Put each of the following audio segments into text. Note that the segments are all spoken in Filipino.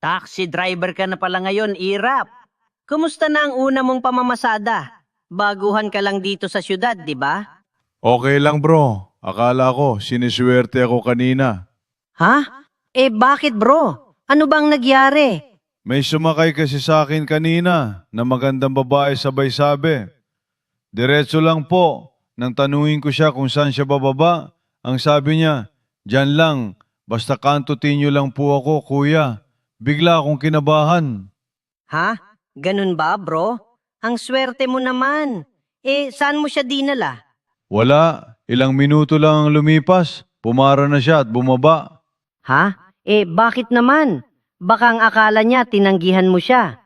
Taxi driver ka na pala ngayon, Irap. Kumusta na ang una mong pamamasada? Baguhan ka lang dito sa syudad, di ba? Okay lang bro, akala ko siniswerte ako kanina. Ha? Bakit bro? Ano bang nagyari? May sumakay kasi sa akin kanina na magandang babae sabay sabi. Diretso lang po, nang tanungin ko siya kung saan siya bababa. Ang sabi niya, "Diyan lang, basta kantutin niyo lang po ako kuya." Bigla akong kinabahan. Ha? Ganun ba bro? Ang swerte mo naman. Saan mo siya dinala? Wala, ilang minuto lang ang lumipas, pumara na siya at bumaba. Ha? Bakit naman? Baka ang akala niya tinanggihan mo siya.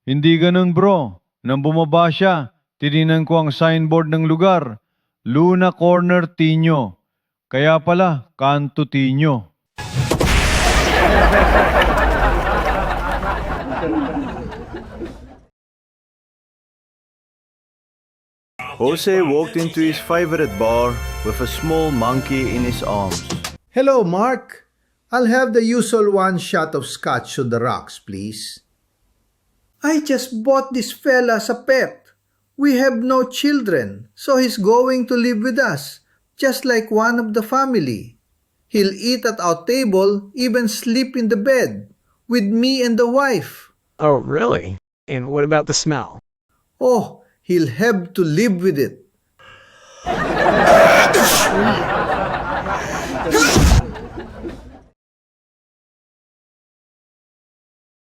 Hindi ganun bro, nang bumaba siya, tininan ko ang signboard ng lugar, Luna Corner Tino. Kaya pala, Kanto Tino. Jose walked into his favorite bar with a small monkey in his arms. Hello, Mark. I'll have the usual one shot of scotch on the rocks, please. I just bought this fella as a pet. We have no children, so he's going to live with us, just like one of the family. He'll eat at our table, even sleep in the bed, with me and the wife. Oh, really? And what about the smell? Oh, he'll have to live with it.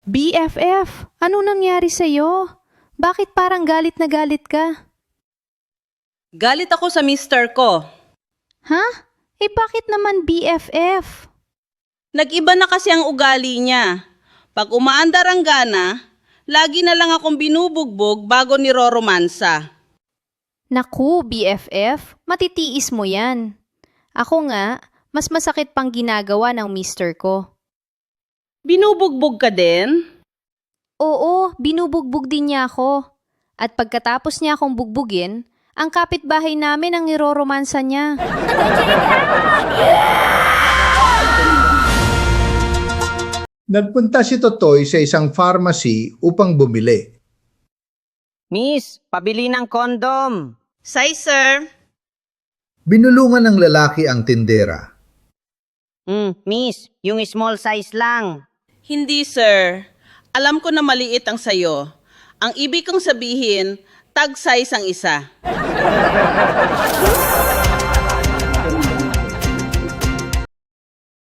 BFF, ano nangyari sa'yo? Bakit parang galit na galit ka? Galit ako sa mister ko. Ha? Bakit naman BFF? Nag-iba na kasi ang ugali niya. Pag umaandar ang gana, lagi na lang akong binubugbog bago niroromansa. Naku, BFF, matitiis mo yan. Ako nga, mas masakit pang ginagawa ng mister ko. Binubugbog ka din? Oo, binubugbog din niya ako. At pagkatapos niya akong bugbugin, ang kapitbahay namin ang niroromansa niya. Nagpunta si Totoy sa isang pharmacy upang bumili. Miss, pabili ng kondom. Size, sir. Binulungan ng lalaki ang tindera. Miss, yung small size lang. Hindi, sir. Alam ko na maliit ang sayo. Ang ibig kong sabihin, tag size ang isa.